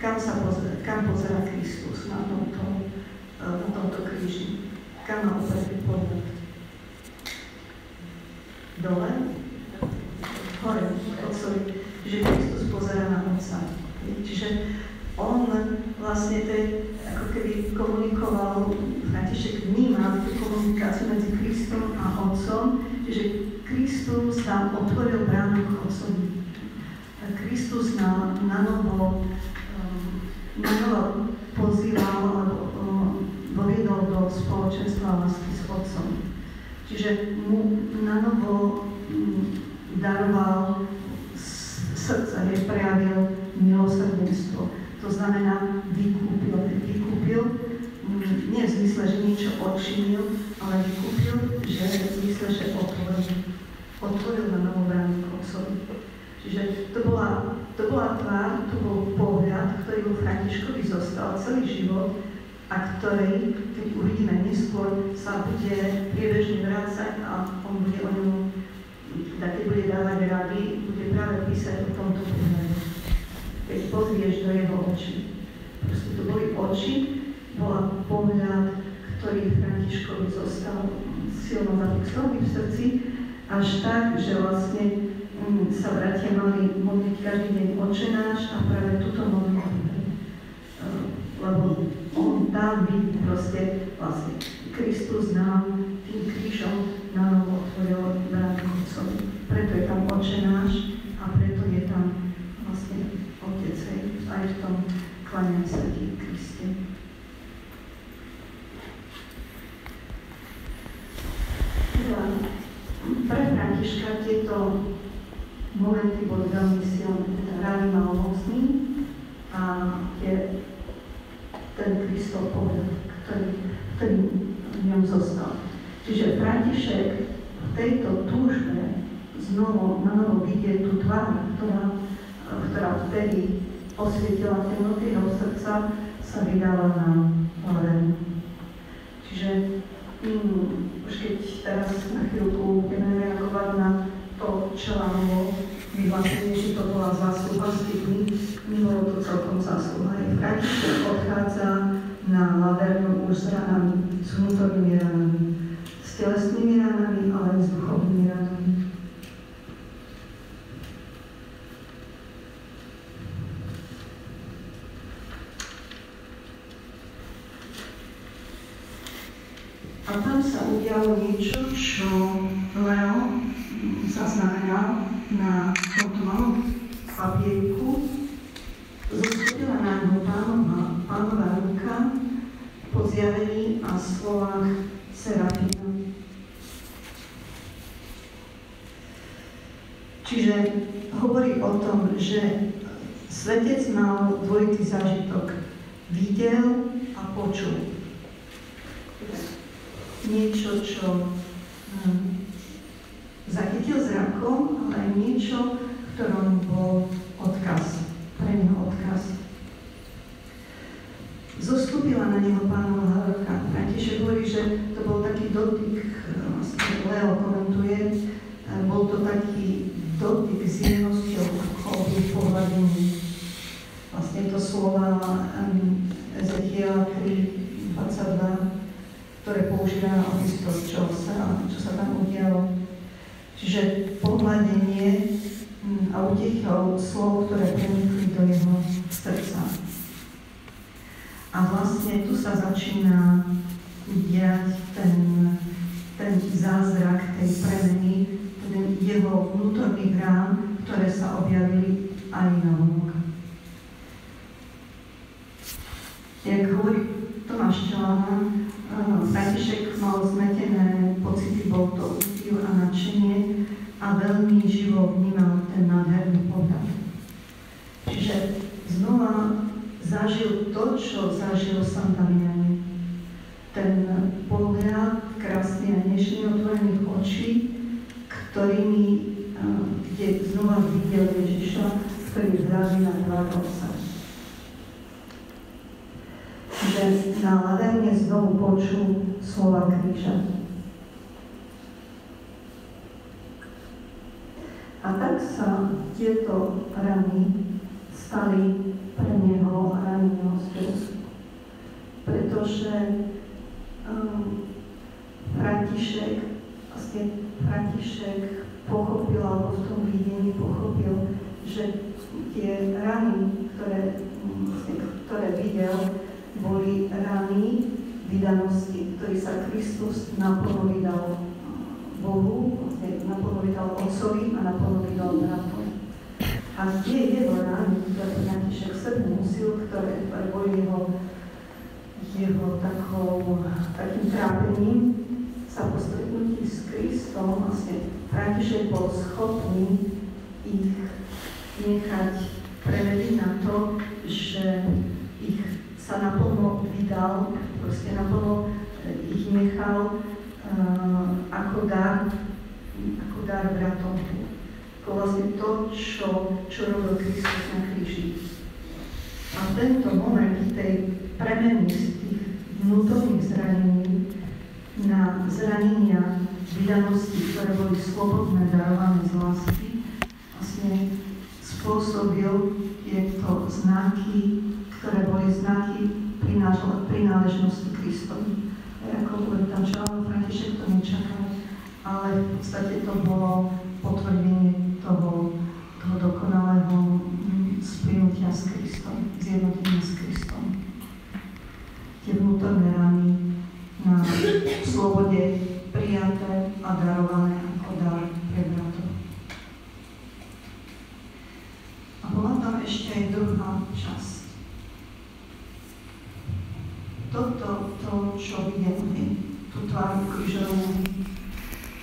kam kam pozerá Kristus na tomto kríži. Kam má opretý pohľad? Dole? Hore, Otcovi, že Kristus pozerá na Otca. Čiže on vlastne ako keby komunikoval, František vnímal tú komunikáciu medzi Kristom a Otcom, čiže Kristus tam otvoril bránu k Otcovi. Kristus na novo pozýval alebo voviedol do spoločenstva lásky s Otcom. Čiže mu na novo daroval srdce, prejavil milosrdenstvo. To znamená vykúpil, nie v zmysle, že niečo odčinil, ale vykúpil, že v zmysle, že otvoril na novú bránu k Otcovi. Čiže to bola tvár, to bol pohľad, ktorý vo Františkovi zostal celý život a ktorý, keď uvidíme neskôr, sa bude priebežne vrácať a on bude o ňom, keď bude dávať rady, bude práve písať o tomto pohľade. Keď pozrieš do jeho očí. Proste to boli oči, bola pohľad, ktorý Františkovi zostal silno zafixovaný v srdci, až tak, že vlastne sa bratia mali modliť každý deň Otčenáš a práve túto modlitbu. Lebo on tam proste vlastne Kristus nám tým krížom na novo otvoril bránu Otcovi. Preto je tam Otčenáš a preto je tam vlastne Otec aj v tom kláňaní sa ti Kriste. Pre Františka tieto momenty boli veľmi silné, teda rány mal mocný a je ten Kristov pohľad, ktorý v ňom zostal. Čiže František v tejto túžbe znovu na novo vidieť tú tvár, ktorá vtedy osvietila temnoty jeho srdca, sa vydala na Lorenu. Čiže už keď teraz na chvíľku budeme reagovať na to Čelánovo vyhlásenie, že to bola zásluha s tými, nebolo to celkom zásluha. František odchádza na Lavernu už s ranami, s vnútornými ranami, s telesnými ranami, ale aj s duchovnými ranami. A tam sa udialo niečo, čo Leo zaznamenal na tomto malom papierku. Zostúpila na ňu Pánova ruka po zjavení a slovách Serafína. Čiže hovorí o tom, že svetec mal dvojitý zážitok. Videl a počul. Niečo, čo zachytil zrakom, ale aj niečo, v ktorom bol odkaz, pre neho odkaz. Zostúpila na neho Pánova ruka. František hovorí, že to bol taký dotyk, vlastne Leo komentuje, bol to taký dotyk s jemnosťou v pohľadení. Vlastne to slova Ezechiela 3:22, ktoré používa na opis toho, čo sa tam udialo. Čiže pohľadenie a utichol slov, ktoré prenikli do jeho srdca. A vlastne tu sa začína diať ten zázrak tej premeny, ten jeho vnútorných rán, ktoré sa objavili aj na vonok. Jak hovorí Tomáš Čelana, František mal zmetené pocity, bol to údiv a nadšenie a veľmi živo vnímal ten nádherný pohľad. Čiže znova zažil to, čo zažil sám Damiani. Ten pohľad krásne a nežne otvorených očí, kde znova videl Ježiša, ktorý zraží na tvár Otca. Že na Laverne znovu počul slova kríža. A tak sa tieto rany stali pre neho ranného srdca. Pretože František pochopil, alebo v tom videní pochopil, že tie rany, ktoré videl, boli rany vydanosti, ktorý sa Kristus naplno vydal Bohu, naplno vydal Otcovi a naplno vydal bratom. A tie jeho rany, ktoré František v sebe nosil, ktoré boli jeho takým trápením, sa po stretnutí s Kristom František bol schopný ich nechať prevediť na to, že ich sa naplno vydal, naplno ich nechal ako dar bratom. Ako to, čo robil Kristus na kríži. A tento moment tej premeny z tých vnútorných zranení na zranenia vydanosti, ktoré boli slobodné, darované z lásky, spôsobil tieto znaky, ktoré boli znaky prináležnosti Kristovi. Ako hovorí tam, že František to nečakal, ale v podstate to bolo potvrdenie toho dokonalého splynutia s Kristom, zjednotenia s Kristom. Tie vnútorné rany na slobode prijaté a darované ako dar pre bratov. A bola tam ešte aj druhá časť. To, čo vidíme, tú tváru krížovú,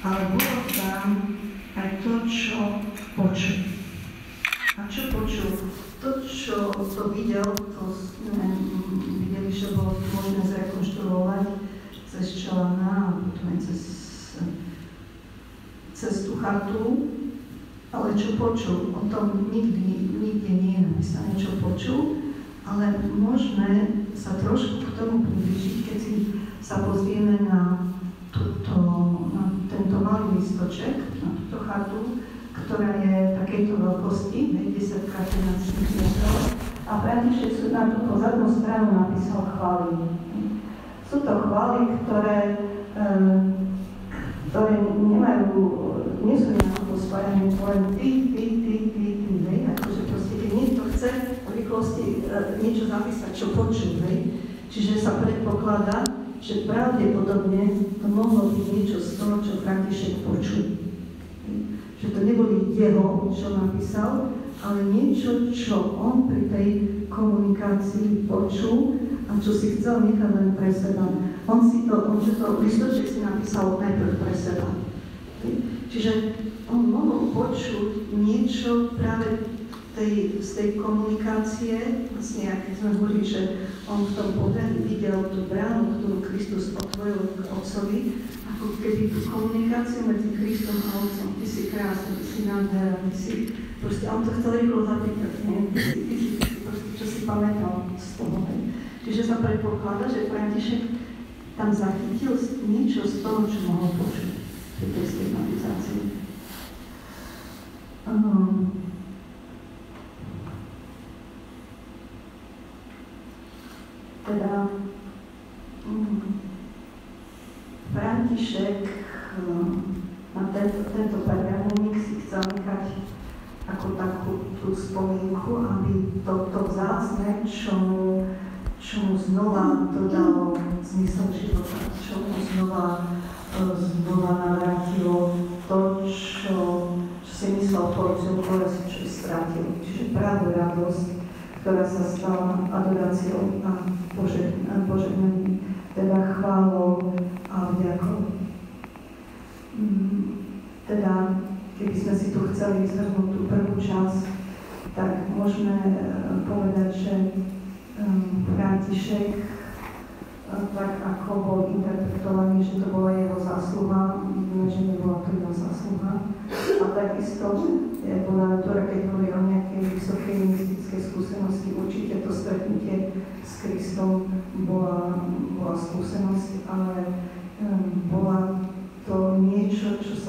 ale bolo tam aj to, čo počul. A čo počul? To, čo to videl, to videli, že bolo možné zrekonštruovať cez Čelana a potom aj cez tú chatu, ale čo počul, o tom nikde nie je napísané, čo počul, ale môžeme sa trošku k tomu priblížiť, keď si sa pozrieme na tento malý listoček, na túto chatu, ktorá je takejto veľkosti, 10x11 metrov. A František na túto zadnú stranu napísal chvály. Sú to chvály, ktoré nie sú nejako spájane, len ty, akože proste, keď niekto chce v rýchlosti niečo zapísať, čo počul, čiže sa predpokladá, že pravdepodobne to mohlo byť niečo z toho, čo František počul. Že to neboli jeho, čo napísal, ale niečo, čo on pri tej komunikácii počul a čo si chcel nechať len pre seba. On to listoček si napísal najprv pre seba. Čiže on mohol počuť niečo práve z tej komunikácie, keď sme hovorili, že on v tom podali videl tú bránu, ktorú Kristus otvoril k Otcovi, ako keby tú komunikáciu medzi Kristom a Otcom. Ty si krásna, ty si nádhera, proste on to chcel rýchlo zapýtať, čo si pamätal z toho. Čiže sa predpokladá, že František tam zachytil niečo z toho, čo mohol počuť pri tej stigmatizácii. Teda František na tento pergamínik si chcel nechať ako takú tú spomienku, aby to vzácne, čo mu znova dodalo zmysel života, čo mu znova navrátilo to, čo si myslel porciou, ktoré si čo strátil. Čiže práve radosť, ktorá sa stala adoráciou a požehnaním, teda chválou a vďakou. Teda, keby sme si tu chceli zhrnúť tú prvú časť, tak môžeme povedať, že František, tak ako bol interpretovaný, že to bola jeho zásluha, vidíme, že nebola to jeho zásluha. A takisto bola natura, keď hovorí o nejakej vysokej mystickej skúsenosti, určite to stretnutie s Kristom bola skúsenosť, ale bola to niečo, s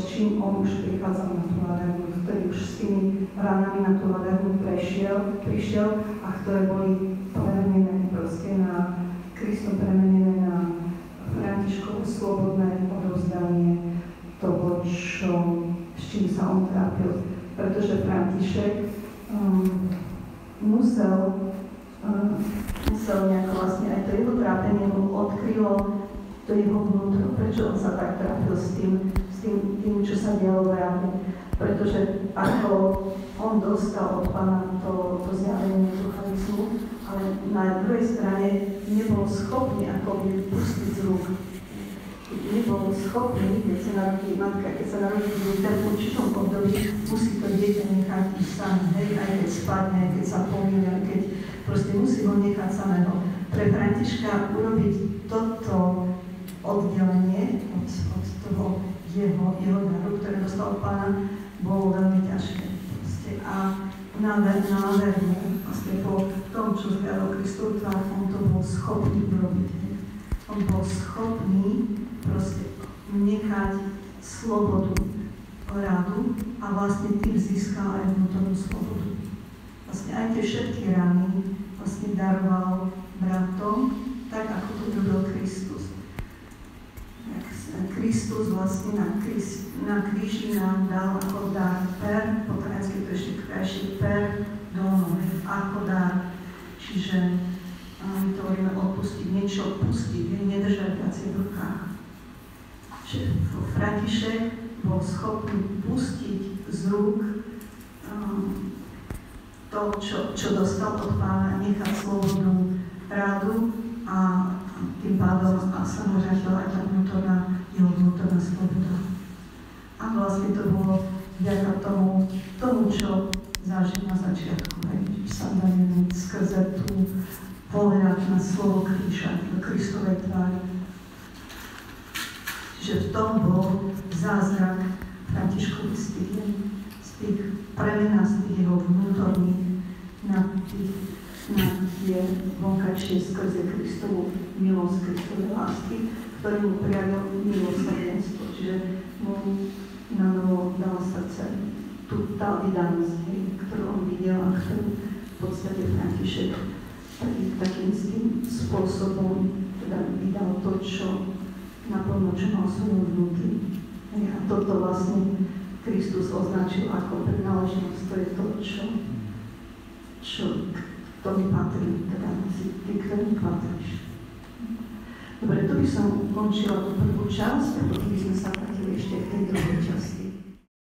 čím on už prichádzal na tú arénu v ktorý už s tými ranami na tú modernu prišiel a ktoré boli premenené proste na Kristom, premenené na Františkovo slobodné odovzdanie toho, s čím sa on trápil. Pretože František musel nejako vlastne aj to jeho trápenie mu odkrylo to jeho vnútro, prečo on sa tak trápil s tým, čo sa dialo v ráne. Pretože ako on dostal od Pána to zjavenie duchovizmu, ale na druhej strane nebol schopný ako pustiť z rúk. Nebol schopný, keď sa narodí matka, keď sa narodí dieťa v určitom období, musí to dieťa nechať ísť sám, hej, aj keď spadne, keď sa pomýlia, keď proste musí ho nechať samého. Pre Františka urobiť toto oddelenie od toho jeho daru, ktoré dostal od Pána, bolo veľmi ťažké. Proste. A nádherne, vlastne po tom, čo zviadol Kristov tvár, on to bol schopný urobiť. On bol schopný proste nechať slobodu rádu a vlastne tým získal aj vnútornú slobodu. Vlastne aj tie všetky rany vlastne daroval bratom, tak ako to robil Kristus. Kristus vlastne na kríži nám dal ako dar per, po taliansky to ešte krajšie, per dono, ako dar. Čiže my to hovoríme odpustiť, niečo pustiť, nedržať viacej v rukách. Čiže František bol schopný pustiť z rúk to, čo dostal od Pána, nechať slobodu rádu a tým pádom sa mu zradila aj tá jeho vnútorná sloboda. A vlastne to bolo vďaka tomu, čo zažil na začiatku, sa dajú skrze tú povedať na slovo kríža, do Kristovej tvári. Čiže v tom bol zázrak Františkovi z tých premena, z tých jeho vnútorných na tie vonkajšie skrze Kristovu milosť, Kristovej lásky, ktorý mu prijavil milosrdenstvo. Čiže mu na novo dal srdce tá vydanosť, ktorú on videl a ktorú v podstate František takým spôsobom teda vydal to, čo naplno, čo mal svojom vnútri. A toto vlastne Kristus označil ako prináležnosť, to je to, čo to mi patrí, teda ty, ktorý patríš. Dobre, tu by som ukončila tú prvú časť, a potom by sme sa vrátili ešte v tej druhej časti.